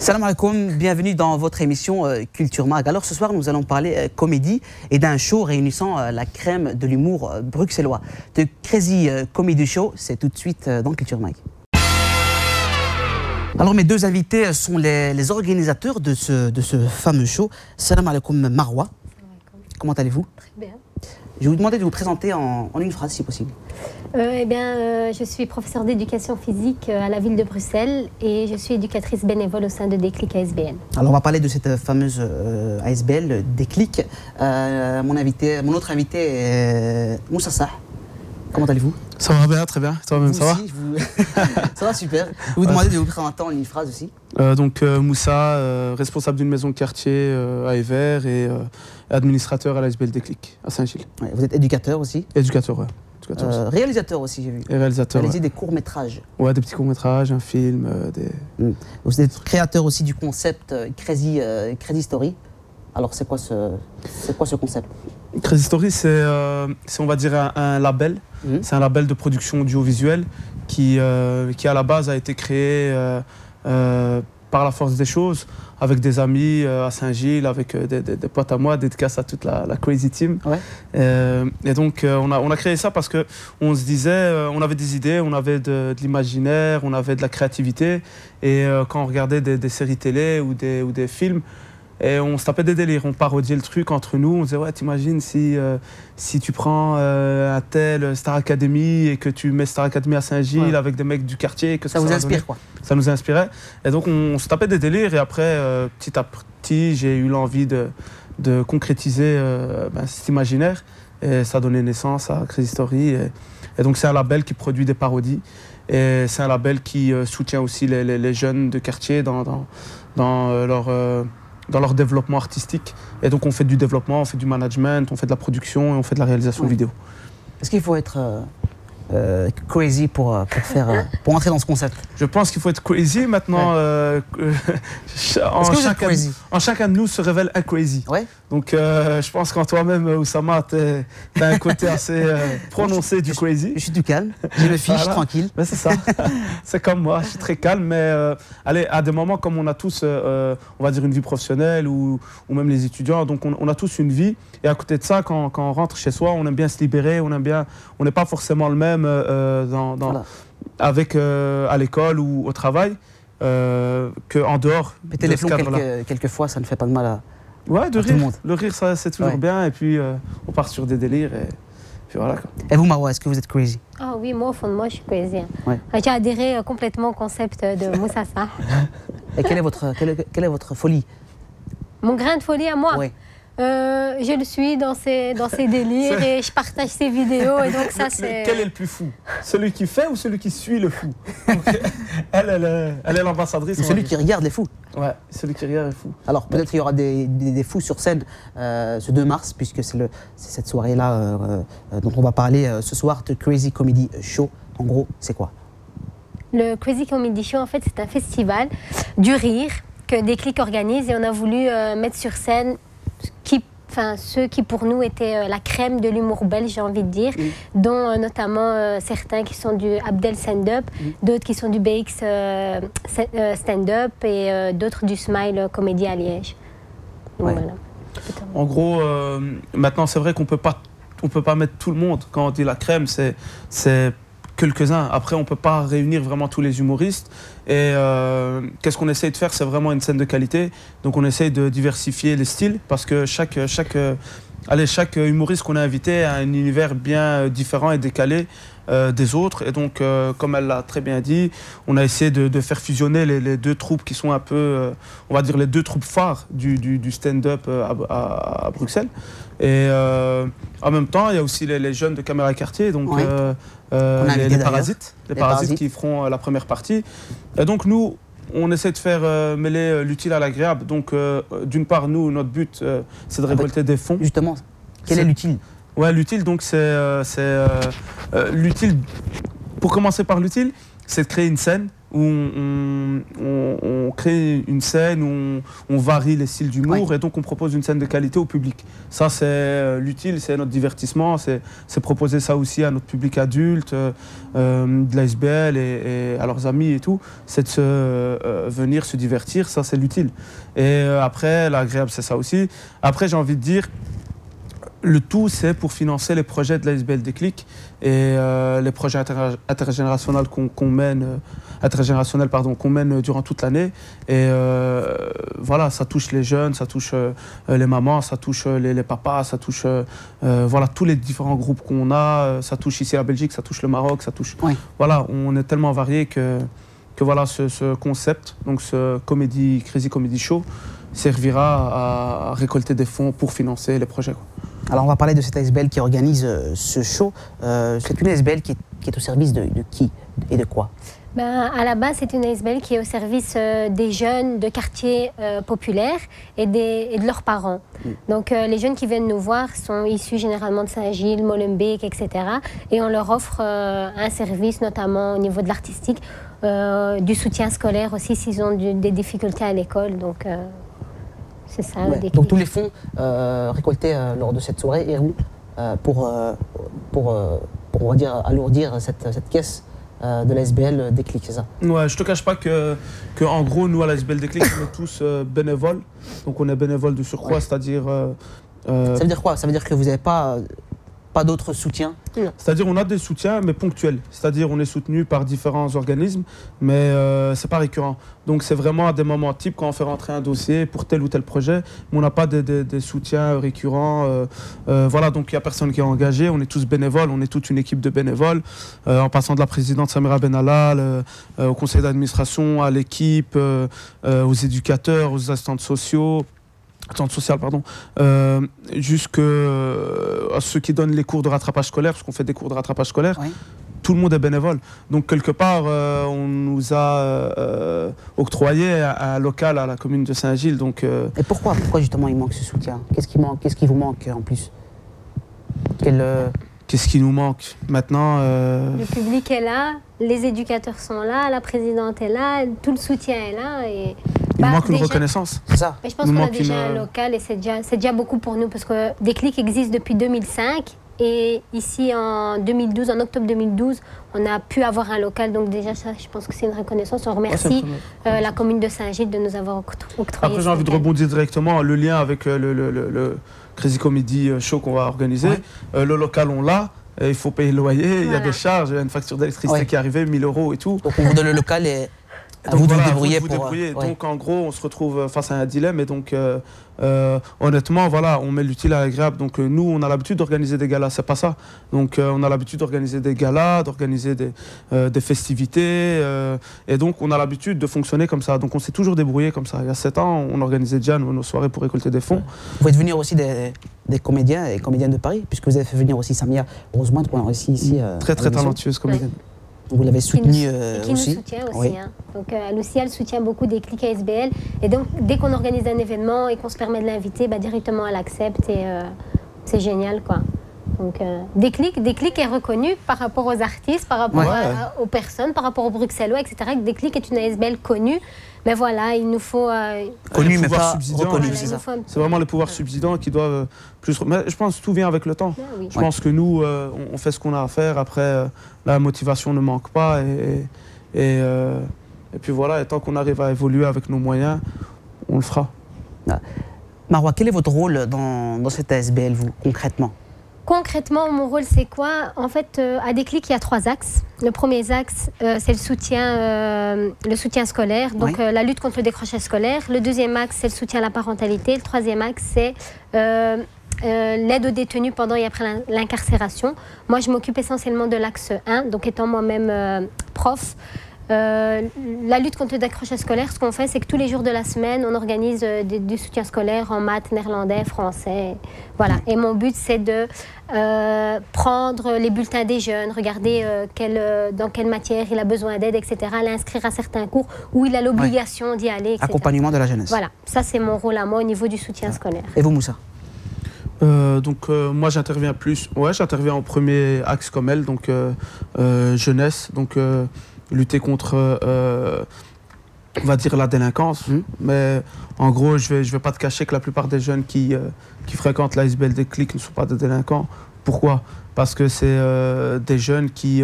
Salam alaikum, bienvenue dans votre émission Culture Mag. Alors ce soir, nous allons parler comédie et d'un show réunissant la crème de l'humour bruxellois. The Crazy Comedy Show, c'est tout de suite dans Culture Mag. Alors mes deux invités sont les organisateurs de ce fameux show. Salam alaikum Marwa. Comment allez-vous? Très bien. Je vais vous demander de vous présenter en une phrase si possible. Je suis professeure d'éducation physique à la ville de Bruxelles et je suis éducatrice bénévole au sein de Déclic ASBL. Alors on va parler de cette fameuse ASBL, Déclic. Mon autre invité est Moussa Sah. Comment allez-vous? Ça va bien, très bien. Toi-même, ça va? Ça va super. Je vais vous demander de vous présenter en une phrase aussi. Moussa, responsable d'une maison de quartier à Evere et administrateur à l'ASBL Déclic à Saint-Gilles. Ouais, vous êtes éducateur aussi? Éducateur, ouais. Réalisateur aussi, j'ai vu. Et réalisateur. Réalisez des courts-métrages. Ouais, des petits courts-métrages, un film, Vous êtes créateur aussi du concept Crazy Story. Alors c'est quoi ce concept? Crazy Story, c'est on va dire un label. C'est un label de production audiovisuelle qui à la base a été créé par la force des choses, avec des amis à Saint-Gilles, avec des potes à moi, dédicace à toute la Crazy Team. Ouais. Et donc on a créé ça parce qu'on se disait, on avait des idées, on avait de l'imaginaire, on avait de la créativité. Et quand on regardait des séries télé ou des films, et on se tapait des délires, on parodiait le truc entre nous, on disait ouais, t'imagines si tu prends un tel Star Academy et que tu mets Star Academy à Saint-Gilles avec des mecs du quartier, que ça vous inspire quoi? Ça nous inspirait. Et donc on se tapait des délires et après petit à petit j'ai eu l'envie de concrétiser cet imaginaire et ça a donné naissance à Crazy Story. Et donc c'est un label qui produit des parodies et c'est un label qui soutient aussi les jeunes de quartier dans leur développement artistique. Et donc on fait du développement, on fait du management, on fait de la production et on fait de la réalisation vidéo. Est-ce qu'il faut être crazy pour entrer dans ce concept? Je pense qu'il faut être crazy maintenant. En chacun de nous se révèle un crazy. Ouais. Donc je pense qu'en toi-même, Oussama, t'as un côté assez prononcé du crazy. Je suis du calme, je me fiche tranquille. Ben, c'est ça, c'est comme moi, je suis très calme, mais allez, à des moments comme on a tous, on va dire une vie professionnelle ou même les étudiants, donc on a tous une vie. Et à côté de ça, quand on rentre chez soi, on aime bien se libérer, on n'est pas forcément le même à l'école ou au travail qu'en dehors. Péter les plombs quelquefois, ça ne fait pas de mal à... Ouais, de rire. Le rire, ça c'est toujours bien. Et puis on part sur des délires et puis voilà quoi. Et vous, Marwa, est-ce que vous êtes crazy? Ah oui, moi au fond de moi, je suis crazy. Ouais. J'ai adhéré complètement au concept de Moussa Sah. Et quelle est votre folie? Mon grain de folie à moi? Oui. Je le suis dans ses délires et je partage ses vidéos et donc ça c'est... Quel est le plus fou? Celui qui fait ou celui qui suit le fou? Elle est l'ambassadrice. Celui qui regarde les fous. Ouais, celui qui regarde les fous. Alors peut-être qu'il y aura des fous sur scène ce 2 mars puisque c'est cette soirée-là dont on va parler ce soir, The Crazy Comedy Show. En gros, c'est quoi? Le Crazy Comedy Show, en fait, c'est un festival du rire que Déclic organise et on a voulu mettre sur scène ceux qui pour nous étaient la crème de l'humour belge, j'ai envie de dire, dont notamment certains qui sont du Abdel Stand-Up, d'autres qui sont du BX Stand-Up et d'autres du Smile Comédie à Liège. Ouais. Voilà. En gros, maintenant c'est vrai qu'on peut pas mettre tout le monde. Quand on dit la crème, c'est quelques-uns. Après, on ne peut pas réunir vraiment tous les humoristes. Et qu'est-ce qu'on essaye de faire? C'est vraiment une scène de qualité. Donc on essaye de diversifier les styles parce que chaque humoriste qu'on a invité a un univers bien différent et décalé des autres. Et donc, comme elle l'a très bien dit, on a essayé de faire fusionner les deux troupes qui sont un peu, on va dire, les deux troupes phares du stand-up à Bruxelles. Et en même temps, il y a aussi les jeunes de Caméra Quartier, donc les Parasites qui feront la première partie. Et donc nous, on essaie de faire mêler l'utile à l'agréable. Donc d'une part, nous, notre but, c'est de récolter des fonds. Justement, quel est l'utile? Ouais, l'utile, donc c'est l'utile. Pour commencer par l'utile, c'est de créer une scène où on crée une scène, où on varie les styles d'humour, et donc on propose une scène de qualité au public. Ça, c'est l'utile, c'est notre divertissement, c'est proposer ça aussi à notre public adulte, de la SBL et à leurs amis et tout, c'est de venir se divertir, ça c'est l'utile. Et après, l'agréable, c'est ça aussi. Après, j'ai envie de dire, le tout, c'est pour financer les projets de la SBL Déclic et les projets intergénérationnels qu'on mène, qu'on mène durant toute l'année. Et voilà, ça touche les jeunes, ça touche les mamans, ça touche les papas, ça touche voilà, tous les différents groupes qu'on a. Ça touche ici la Belgique, ça touche le Maroc, ça touche... Oui. Voilà, on est tellement variés que voilà, ce concept, donc ce Crazy Comedy Show, servira à récolter des fonds pour financer les projets, quoi. Alors on va parler de cette ASBL qui organise ce show. C'est une ASBL qui est au service de qui et de quoi? À la base, c'est une ASBL qui est au service des jeunes de quartiers populaires et de leurs parents. Donc les jeunes qui viennent nous voir sont issus généralement de Saint-Gilles, Molenbeek, etc. Et on leur offre un service, notamment au niveau de l'artistique, du soutien scolaire aussi s'ils ont des difficultés à l'école. Donc c'est ça. Ouais. Donc tous les fonds récoltés lors de cette soirée iront pour on va dire, alourdir cette caisse de la SBL Déclic, c'est ça? Ouais, je te cache pas que en gros, nous à la SBL Déclic, on est tous bénévoles. Donc on est bénévoles de surcroît, ouais. C'est-à-dire... Ça veut dire quoi? Ça veut dire que vous n'avez pas d'autres soutiens? C'est-à-dire on a des soutiens, mais ponctuels. C'est-à-dire on est soutenu par différents organismes, mais c'est pas récurrent. Donc c'est vraiment à des moments types quand on fait rentrer un dossier pour tel ou tel projet, mais on n'a pas des soutiens récurrents. Voilà, donc il n'y a personne qui est engagé, on est tous bénévoles, on est toute une équipe de bénévoles, en passant de la présidente Samira Benallal, au conseil d'administration, à l'équipe, aux éducateurs, aux assistants sociaux. Jusqu'à ceux qui donnent les cours de rattrapage scolaire, parce qu'on fait des cours de rattrapage scolaire, oui. Tout le monde est bénévole. Donc quelque part, on nous a octroyé un local à la commune de Saint-Gilles. Donc, Et pourquoi justement il manque ce soutien? Qu'est-ce qui vous manque en plus? Qu'est-ce qui nous manque maintenant? Le public est là, les éducateurs sont là, la présidente est là, tout le soutien est là. Et... Il manque une reconnaissance. C'est ça. Mais je pense qu'on a déjà un local et c'est déjà beaucoup pour nous parce que Déclic existe depuis 2005 et ici en octobre 2012, on a pu avoir un local. Donc déjà ça, je pense que c'est une reconnaissance. On remercie la commune de Saint-Gilles de nous avoir octroyé. Après j'ai envie de rebondir directement, le lien avec le Crazy Comedy Show qu'on va organiser. Ouais. Le local on l'a. Il faut payer le loyer, voilà. Il y a des charges, il y a une facture d'électricité qui est arrivée, 1 000 € et tout. Donc on vous donne le local et... Donc, vous débrouillez pour... Ouais. Donc en gros, on se retrouve face à un dilemme et donc honnêtement, voilà, on met l'utile à l'agréable. Donc nous, on a l'habitude d'organiser des galas, c'est pas ça. Donc on a l'habitude d'organiser des galas, d'organiser des festivités et donc on a l'habitude de fonctionner comme ça. Donc on s'est toujours débrouillé comme ça. Il y a 7 ans, on organisait déjà nos soirées pour récolter des fonds. Vous faites venir aussi des comédiens et comédiennes de Paris, puisque vous avez fait venir aussi Samia Rosemont, qu'on a réussi ici. Très talentueuse comédienne. Ouais. Vous l'avez soutenue qui aussi. Nous soutient aussi. Oui. Hein. Donc Lucia, elle soutient beaucoup Déclic à SBL. Et donc, dès qu'on organise un événement et qu'on se permet de l'inviter, directement elle accepte et c'est génial, quoi. Donc Déclic est reconnu par rapport aux artistes, par rapport aux personnes, par rapport aux Bruxellois, etc. Déclic est une ASBL connue. Mais voilà, il nous faut... Connu, mais pas reconnu, c'est ça. C'est vraiment les pouvoirs subsidents qui doivent plus... Mais je pense que tout vient avec le temps. Oui. Je pense que nous, on fait ce qu'on a à faire. Après, la motivation ne manque pas. Et puis voilà, et tant qu'on arrive à évoluer avec nos moyens, on le fera. Marwa, quel est votre rôle dans cette ASBL, vous, concrètement? Concrètement, mon rôle, c'est quoi? En fait, à Déclic, il y a 3 axes. Le premier axe, c'est le soutien scolaire, donc la lutte contre le décrochage scolaire. Le deuxième axe, c'est le soutien à la parentalité. Le troisième axe, c'est l'aide aux détenus pendant et après l'incarcération. Moi, je m'occupe essentiellement de l'axe 1, donc étant moi-même prof. La lutte contre le décrochage scolaire, ce qu'on fait, c'est que tous les jours de la semaine, on organise du soutien scolaire en maths, néerlandais, français. Voilà. Et mon but, c'est de prendre les bulletins des jeunes, regarder dans quelle matière il a besoin d'aide, etc. L'inscrire à certains cours où il a l'obligation d'y aller, etc. Accompagnement de la jeunesse. Voilà. Ça, c'est mon rôle à moi au niveau du soutien scolaire. Et vous, Moussa? Moi j'interviens j'interviens en premier axe comme elle, donc jeunesse. Donc lutter contre, on va dire, la délinquance. Mais en gros, je vais pas te cacher que la plupart des jeunes qui fréquentent l'ASBL Déclic ne sont pas des délinquants. Pourquoi? Parce que c'est des jeunes qui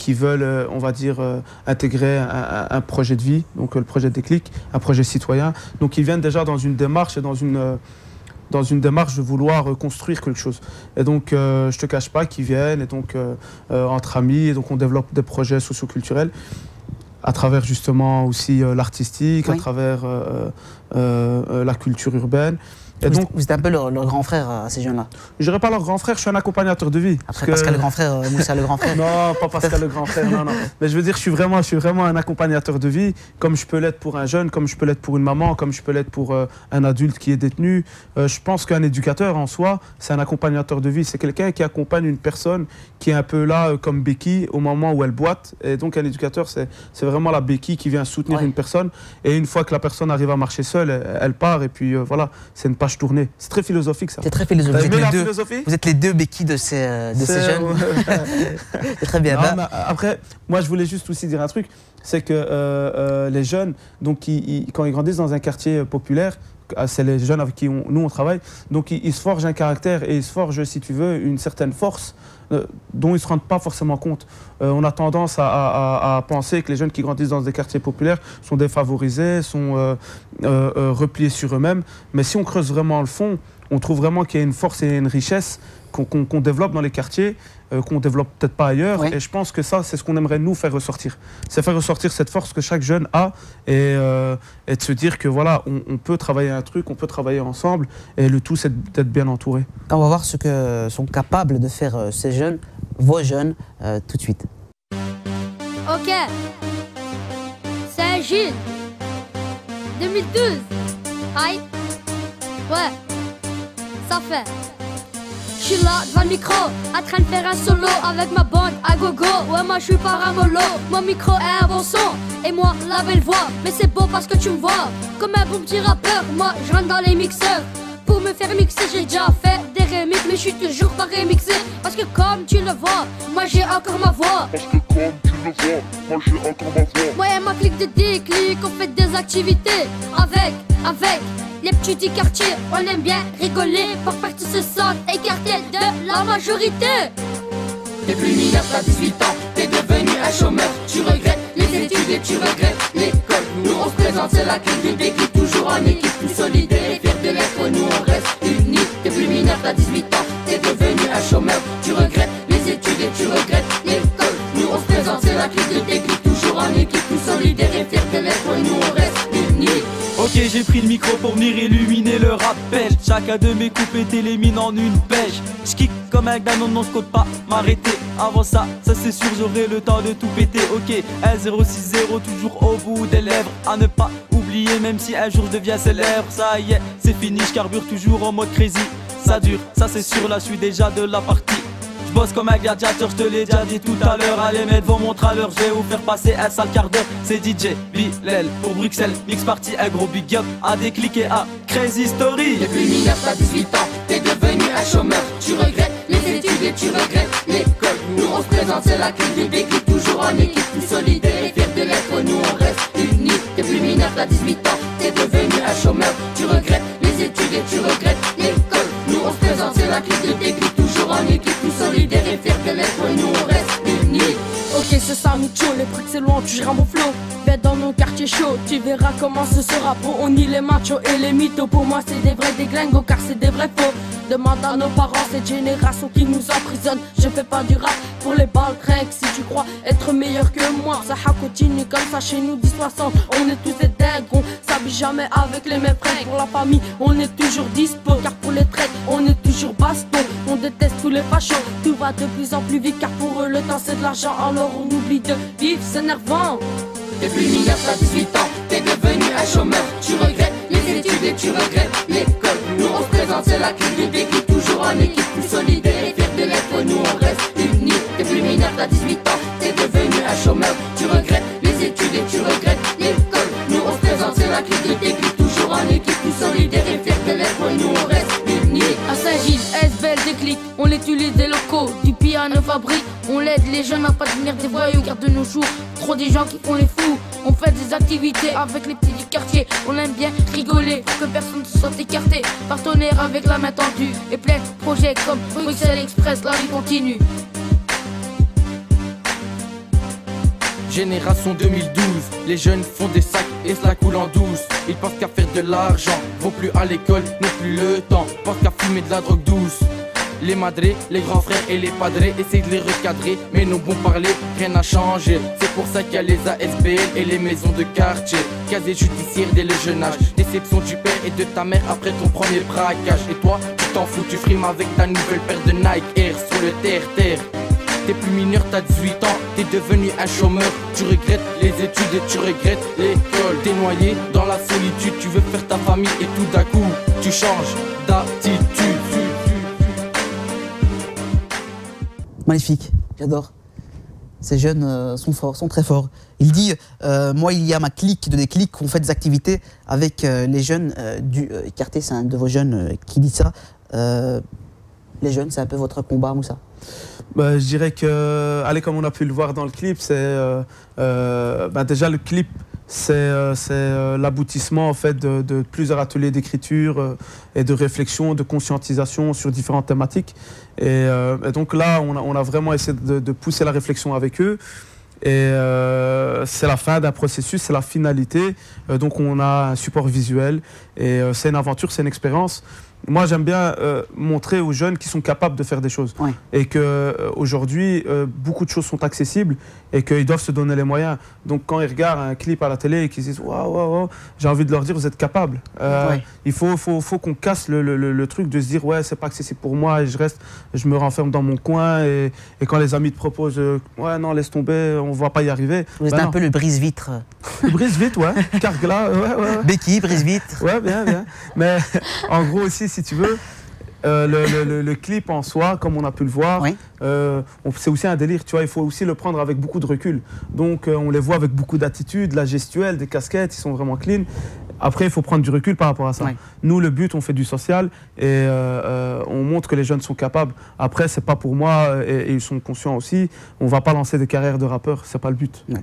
veulent, on va dire, intégrer un projet de vie, donc le projet Déclic, un projet citoyen. Donc ils viennent déjà dans une démarche et dans une démarche de vouloir construire quelque chose. Et donc, je ne te cache pas qu'ils viennent, et donc, entre amis, et donc on développe des projets socioculturels à travers justement aussi l'artistique, à travers la culture urbaine. Et donc, vous êtes un peu leur grand frère à ces jeunes-là? Je dirais pas leur grand frère, je suis un accompagnateur de vie. Après Pascal le grand frère, Moussa le grand frère? Non, pas Pascal le grand frère, non. Mais je veux dire, je suis vraiment un accompagnateur de vie, comme je peux l'être pour un jeune, comme je peux l'être pour une maman, comme je peux l'être pour un adulte qui est détenu. Je pense qu'un éducateur en soi, c'est un accompagnateur de vie. C'est quelqu'un qui accompagne une personne qui est un peu là comme béquille au moment où elle boite. Et donc un éducateur, c'est vraiment la béquille qui vient soutenir une personne. Et une fois que la personne arrive à marcher seule, elle part. Et puis voilà, c'est une page tournée. C'est très philosophique, ça. C'est très philosophique. Vous êtes les deux béquilles de ces jeunes. C'est très bien. Non, après, moi, je voulais juste aussi dire un truc. C'est que les jeunes, donc, quand ils grandissent dans un quartier populaire, c'est les jeunes avec qui nous on travaille, donc ils se forgent un caractère et ils se forgent, si tu veux, une certaine force dont ils ne se rendent pas forcément compte. On a tendance à penser que les jeunes qui grandissent dans des quartiers populaires sont défavorisés, sont repliés sur eux-mêmes, mais si on creuse vraiment le fond, on trouve vraiment qu'il y a une force et une richesse qu'on développe dans les quartiers, qu'on développe peut-être pas ailleurs. Et je pense que ça, c'est ce qu'on aimerait nous faire ressortir. C'est faire ressortir cette force que chaque jeune a et de se dire que voilà, on peut travailler un truc, on peut travailler ensemble et le tout, c'est d'être bien entouré. On va voir ce que sont capables de faire ces jeunes, vos jeunes, tout de suite. Ok, c'est Gilles, 2012. Aïe, ouais, ça fait. Je suis là devant le micro, en train de faire un solo avec ma bande à gogo. Ouais, moi je suis paramolo, mon micro est un bon son et moi la belle voix. Mais c'est beau parce que tu me vois comme un bon petit rappeur. Moi je rentre dans les mixeurs pour me faire mixer. J'ai déjà fait des remixes mais je suis toujours pas remixé. Parce que comme tu le vois, moi j'ai encore ma voix. Parce que comme tu le vois, moi j'ai encore ma voix. Moi et ma clique de Déclic, on fait des activités avec les petits du quartier, on aime bien rigoler pour faire tous se sentent écartés de la majorité. T'es plus mineur, t'as 18 ans, t'es devenu un chômeur. Tu regrettes les études et tu regrettes l'école. Nous on se présente, c'est la clique de Déclic, toujours en équipe, plus solidaire et fier de l'être. Nous on reste unis. T'es plus mineur, t'as 18 ans, t'es devenu un chômeur. Tu regrettes les études et tu regrettes l'école. Nous on se présente, c'est la clique de Déclic, toujours en équipe, plus solidaire et fier de l'être. Nous on reste unis. Ok, j'ai pris le micro pour venir illuminer le rappel. Chacun de mes coupes était les mines en une pêche. J'kick comme un gars, non, je compte pas m'arrêter. Avant ça c'est sûr, j'aurai le temps de tout péter. Ok, 1-0-6-0, toujours au bout des lèvres. À ne pas oublier, même si un jour je deviens célèbre. Ça y est, c'est fini, j'carbure toujours en mode crazy. Ça dure, ça c'est sûr, là je suis déjà de la partie. Bosse comme un gladiateur, je te l'ai déjà dit tout à l'heure. Allez mettre devant mon trailer, je vais vous faire passer un sale quart d'heure. C'est DJ Bilal pour Bruxelles, mix party, un gros big up à Déclic et à Crazy Story. T'es plus mineur, t'as 18 ans, t'es devenu un chômeur. Tu regrettes les études et tu regrettes l'école. Nous on se présente, c'est la clique de Déclic, toujours en équipe, plus solidaire et fier de l'être. Nous on reste unis. T'es plus mineur, t'as 18 ans, t'es devenu un chômeur. Tu regrettes les études et tu regrettes l'école. Nous on se présente, c'est la clique de Déclic, toujours en équipe, plus solidaire et fier de l'être. Nous on reste unis. Ok, c'est ça Micho, les trucs c'est loin, tu gères mon flow. Viens dans nos quartiers chauds, tu verras comment ce sera. Pour on nie les machos et les mythos. Pour moi c'est des vrais déglingos car c'est des vrais faux. Demande à nos parents, cette génération qui nous emprisonne. Je fais pas du rap pour les balles trinques. Si tu crois être meilleur que moi, ça continue comme ça chez nous 10-60. On est tous des dingues, on s'habille jamais avec les mêmes fringues. Pour la famille, on est toujours dispo, car pour les traites, on est toujours baston. On déteste tous les fachos, tout va de plus en plus vite. Car pour eux le temps c'est de l'argent, alors on oublie de vivre, c'est énervant. T'es plus mineur, t'as 18 ans, t'es devenu un chômeur. Tu regrettes les études et tu regrettes l'école. Nous on se présente, c'est la clique de Déclic, toujours en équipe, plus solidaire et fier de l'être. Nous on reste unis. T'es plus mineur, t'as 18 ans, t'es devenu un chômeur. Tu regrettes les études et tu regrettes l'école. Nous on se présente, c'est la clique de Déclic, toujours en équipe, plus solidaire et fier de l'être. Nous on reste unis. À Saint-Gilles, SBL Déclic, on utilise des locaux, du piano fabrique. On l'aide les jeunes à pas devenir des voyous, car de nos jours, trop des gens qui font les fous. On fait des activités avec les petits du quartier. On aime bien rigoler pour que personne ne se sente écarté. Partenaire avec la main tendue et plein de projets comme Bruxelles Express, la vie continue. Génération 2012, les jeunes font des sacs et cela coule en douce. Ils pensent qu'à faire de l'argent, vont plus à l'école, n'ont plus le temps, pensent qu'à fumer de la drogue douce. Les madrés, les grands frères et les padrés essayent de les recadrer, mais nos bons parler, rien n'a changé. C'est pour ça qu'il y a les ASBL et les maisons de quartier. Casier judiciaire dès le jeune âge, déception du père et de ta mère après ton premier braquage. Et toi, tu t'en fous, tu frimes avec ta nouvelle paire de Nike Air sur le terre-terre. T'es plus mineur, t'as 18 ans, t'es devenu un chômeur. Tu regrettes les études et tu regrettes l'école. T'es noyé dans la solitude, tu veux faire ta famille et tout d'un coup, tu changes d'attitude. Magnifique, j'adore. Ces jeunes sont forts, sont très forts. Il dit, moi il y a ma clique de déclic, on fait des activités avec les jeunes du quartier. C'est un de vos jeunes qui dit ça. Les jeunes, c'est un peu votre combat, Moussa? Je dirais que, allez, comme on a pu le voir dans le clip, c'est déjà le clip, c'est l'aboutissement en fait de plusieurs ateliers d'écriture et de réflexion, de conscientisation sur différentes thématiques. Et donc là, on a vraiment essayé de pousser la réflexion avec eux. Et c'est la fin d'un processus, c'est la finalité. Donc on a un support visuel et c'est une aventure, c'est une expérience. Moi, j'aime bien montrer aux jeunes qu'ils sont capables de faire des choses. Oui. Et qu'aujourd'hui, beaucoup de choses sont accessibles et qu'ils doivent se donner les moyens. Donc, quand ils regardent un clip à la télé et qu'ils disent « Waouh, j'ai envie de leur dire, vous êtes capables. Oui. Il faut qu'on casse le truc de se dire « Ouais, c'est pas accessible pour moi et je me renferme dans mon coin. » Et quand les amis te proposent « Ouais, non, laisse tomber, on va pas y arriver. » Vous êtes un peu le brise-vitre. Le brise-vitre, ouais. Carglass, ouais. Béquille, brise-vitre. Ouais, bien. Mais en gros aussi, si tu veux, le clip en soi, comme on a pu le voir, oui. C'est aussi un délire, tu vois, il faut aussi le prendre avec beaucoup de recul. Donc on les voit avec beaucoup d'attitude, la gestuelle, des casquettes, ils sont vraiment clean. Après, il faut prendre du recul par rapport à ça. Oui. Nous, le but, on fait du social et on montre que les jeunes sont capables. Après, c'est pas pour moi et ils sont conscients aussi. On va pas lancer des carrières de rappeurs, c'est pas le but. Oui.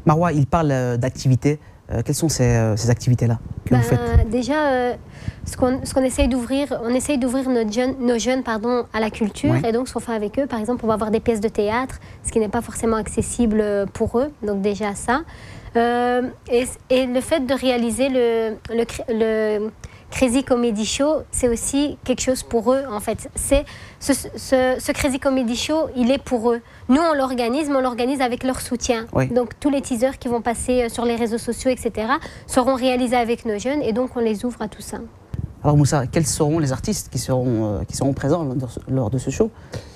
Marwa, il parle d'activités. Quelles sont ces activités-là que vous faites? Déjà, ce qu'on essaye d'ouvrir, on essaye d'ouvrir nos jeunes à la culture. Oui. Et donc, ce qu'on fait avec eux, par exemple, on va avoir des pièces de théâtre, ce qui n'est pas forcément accessible pour eux. Donc déjà ça. Et le fait de réaliser le Crazy Comedy Show, c'est aussi quelque chose pour eux, en fait. Ce Crazy Comedy Show, il est pour eux. Nous, on l'organise, mais on l'organise avec leur soutien. Oui. Donc, tous les teasers qui vont passer sur les réseaux sociaux, etc., seront réalisés avec nos jeunes, et donc on les ouvre à tout ça. Alors, Moussa, quels seront les artistes qui seront présents lors de ce show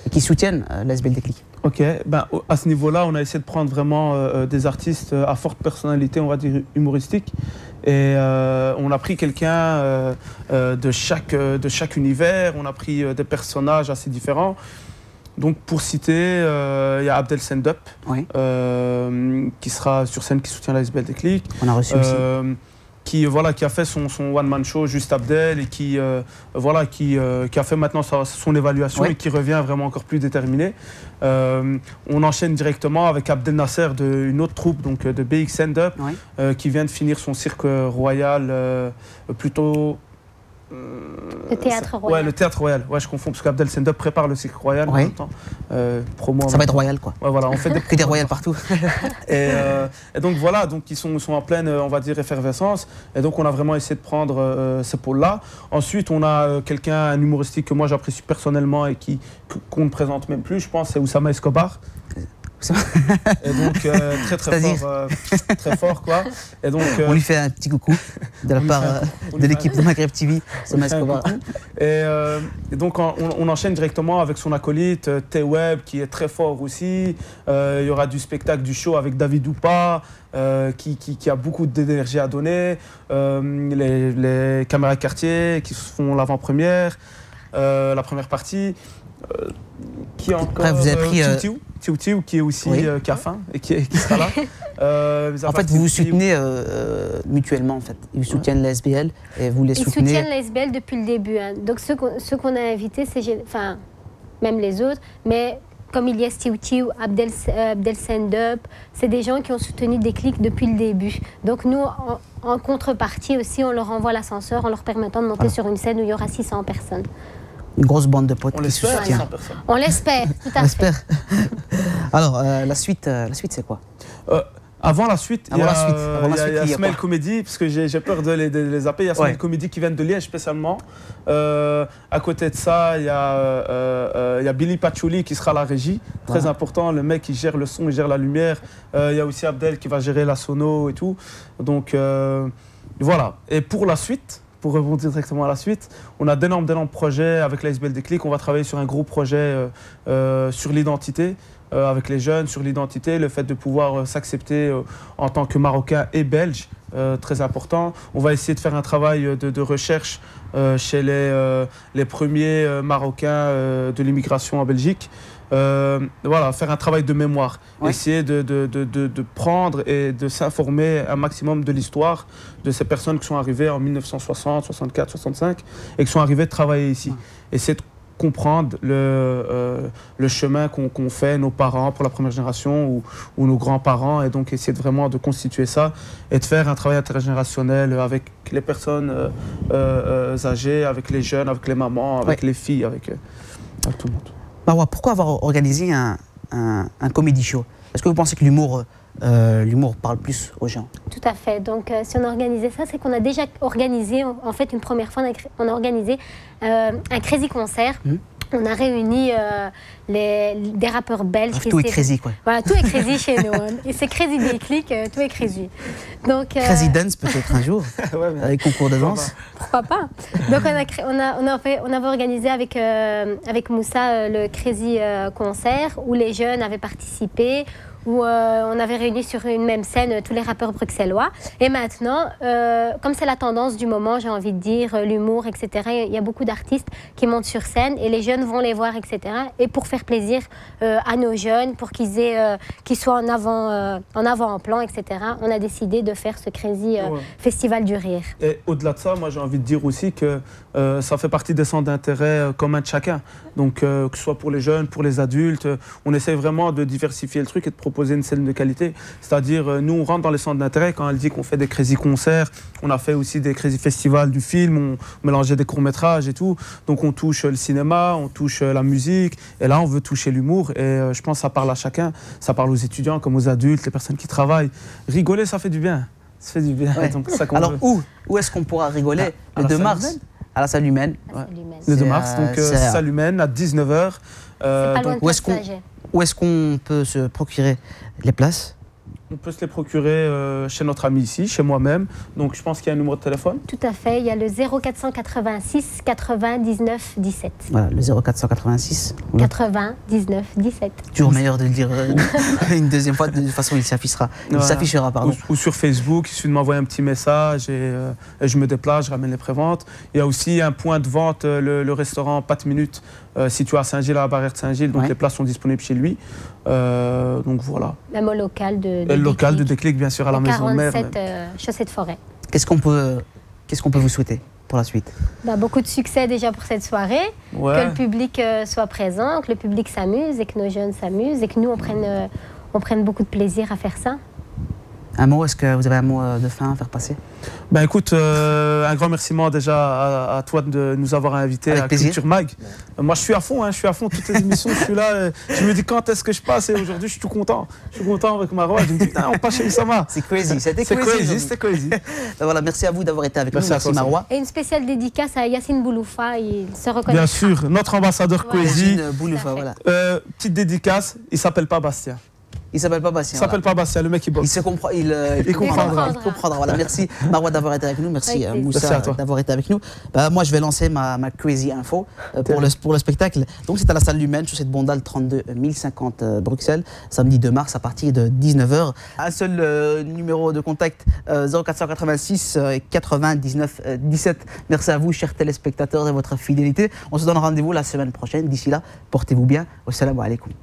et qui soutiennent l'ASBL Déclic? Ok, à ce niveau-là, on a essayé de prendre vraiment des artistes à forte personnalité, on va dire humoristique. Et on a pris quelqu'un de chaque univers, on a pris des personnages assez différents. Donc pour citer, il y a Abdel Sendup, oui. Qui sera sur scène, qui soutient l'ASBL Déclic. On a reçu aussi. Qui a fait son one-man show, Juste Abdel, et qui a fait maintenant son évaluation, oui. Et qui revient vraiment encore plus déterminé. On enchaîne directement avec Abdel Nasser d'une autre troupe, donc de BX Sendup, oui. Qui vient de finir son cirque royal, plutôt... Le théâtre royal. Ouais, le théâtre royal. Ouais, je confonds parce qu'Abdel Sendup prépare le cirque royal en même temps. Promo. Ça va être royal, quoi. Ouais, voilà, on fait que des royales partout. et donc voilà, donc ils sont en pleine, on va dire, effervescence. Et donc on a vraiment essayé de prendre ces pôles-là. Ensuite, on a un humoristique que moi j'apprécie personnellement et qu'on ne présente même plus, je pense, c'est Oussama Escobar. Et donc très fort quoi. Et donc on lui fait un petit coucou de la part de l'équipe de Maghreb TV. Et donc on enchaîne directement avec son acolyte T-Web qui est très fort aussi. Il y aura du spectacle, du show avec David Oupa qui a beaucoup d'énergie à donner. Les caméras quartier qui font l'avant-première, la première partie. Qui encore vous avez pris Tiou qui est aussi oui. Qui a faim et qui sera là. En fait, vous vous soutenez mutuellement. En fait, ils soutiennent l'ASBL et vous les soutenez. Ils soutiennent l'ASBL depuis le début. Hein. Donc ceux qu'on a invités, c'est même les autres, mais comme Ilyes Tiouti ou Abdel Sendup, c'est des gens qui ont soutenu Déclic depuis le début. Donc nous, en contrepartie aussi, on leur envoie l'ascenseur en leur permettant de monter sur une scène où il y aura 600 personnes. Une grosse bande de potes On qui se l'espère, soutient. 100 personnes. On l'espère, tout On à fait. l'espère. Alors, la suite c'est quoi? Avant la suite, il y a quoi Smile Comedy, parce que j'ai peur de les zapper. Il y a Smile Comedy qui viennent de Liège spécialement. À côté de ça, il y a Billy Patchouli qui sera à la régie. Très important, le mec qui gère le son, il gère la lumière. Il y a aussi Abdel qui va gérer la sono et tout. Donc voilà. Et pour la suite, pour rebondir directement à la suite, on a d'énormes projets avec l'ASBL Déclic. On va travailler sur un gros projet sur l'identité. Avec les jeunes, sur l'identité, le fait de pouvoir s'accepter en tant que Marocain et Belge, très important. On va essayer de faire un travail de recherche chez les premiers Marocains de l'immigration en Belgique. Voilà, faire un travail de mémoire, essayer de prendre et de s'informer un maximum de l'histoire de ces personnes qui sont arrivées en 1960, 64, 65 et qui sont arrivées de travailler ici. Essayer de comprendre le chemin qu'ont fait nos parents pour la première génération ou nos grands-parents, et donc essayer vraiment de constituer ça et de faire un travail intergénérationnel avec les personnes âgées, avec les jeunes, avec les mamans, avec les filles, avec tout le monde. Marwa, pourquoi avoir organisé un comedy show? Est-ce que vous pensez que l'humour parle plus aux gens? Tout à fait. Donc, si on a organisé ça, c'est qu'on a déjà organisé, en fait, une première fois, on a organisé un Crazy Concert. On a réuni des rappeurs belges. Bref, tout est crazy, quoi. Voilà, tout est crazy chez nous. Et c'est Crazy Déclic, tout est crazy. Donc, Crazy Dance, peut-être un jour, avec concours de danse. Pourquoi pas? Donc, on avait organisé avec Moussa le Crazy Concert, où les jeunes avaient participé, où on avait réuni sur une même scène tous les rappeurs bruxellois. Et maintenant, comme c'est la tendance du moment, j'ai envie de dire, l'humour, etc., il y a beaucoup d'artistes qui montent sur scène et les jeunes vont les voir, etc. Et pour faire plaisir à nos jeunes, pour qu'ils soient en avant-plan, etc., on a décidé de faire ce Crazy Festival du Rire. Et au-delà de ça, moi j'ai envie de dire aussi que ça fait partie des centres d'intérêt communs de chacun. Donc que ce soit pour les jeunes, pour les adultes, on essaie vraiment de diversifier le truc et de proposer une scène de qualité. C'est-à-dire, nous, on rentre dans les centres d'intérêt. Quand elle dit qu'on fait des crazy concerts, on a fait aussi des crazy festivals du film, on mélangeait des courts-métrages et tout. Donc, on touche le cinéma, on touche la musique. Et là, on veut toucher l'humour. Et je pense que ça parle à chacun. Ça parle aux étudiants comme aux adultes, les personnes qui travaillent. Rigoler, ça fait du bien. Ça fait du bien. Donc, ça alors, où est-ce qu'on pourra rigoler? Le 2 mars à la salle humaine. Le 2 mars, donc salle humaine à 19h. Où est-ce qu'on peut se procurer les places? On peut se les procurer chez notre ami ici, chez moi-même. Donc je pense qu'il y a un numéro de téléphone. Tout à fait, il y a le 0486 99 17. Voilà, le 0486 99 17. Toujours meilleur de le dire une deuxième fois, de toute façon il s'affichera. Il s'affichera, pardon. Ou sur Facebook, il suffit de m'envoyer un petit message et je me déplace, je ramène les préventes. Il y a aussi un point de vente, le restaurant Pâte Minute, situé à Saint-Gilles, à la barrière de Saint-Gilles. Donc les places sont disponibles chez lui. Donc voilà. La mot locale de local de Déclic, bien sûr, à la maison mère. 47 Chaussée de Forêt. Qu'est-ce qu'on peut vous souhaiter pour la suite? Beaucoup de succès déjà pour cette soirée, que le public soit présent, que le public s'amuse et que nos jeunes s'amusent et que nous, on prenne beaucoup de plaisir à faire ça. Un mot, est-ce que vous avez un mot de fin à faire passer? Ben écoute, un grand remerciement déjà à toi de nous avoir invités à Culture Mag. Moi je suis à fond, je suis à fond, toutes les émissions, je suis là, je me dis quand est-ce que je passe et aujourd'hui je suis tout content. Je suis content avec Marwa, je me dis putain on passe chez Oussama. C'est crazy, c'était crazy. C'était crazy. Voilà, merci à vous d'avoir été avec nous, merci Marwa. Et une spéciale dédicace à Yacine Bouloufa, il se reconnaît. Bien sûr, notre ambassadeur crazy. Yacine Bouloufa, voilà. Petite dédicace, il s'appelle pas Bastien. Il s'appelle pas Bastien. Il s'appelle pas Bastien, le mec il bosse. Il se comprend, il comprendra. Voilà, merci Marwa d'avoir été avec nous, merci Moussa d'avoir été avec nous. Moi je vais lancer ma crazy info pour le spectacle. Donc c'est à la salle Lumen, chaussée de Bondal 32 1050 Bruxelles, samedi 2 mars à partir de 19h. Un seul numéro de contact 0486 99 17. Merci à vous chers téléspectateurs de votre fidélité. On se donne rendez-vous la semaine prochaine. D'ici là, portez-vous bien. Wassalamu alaikum.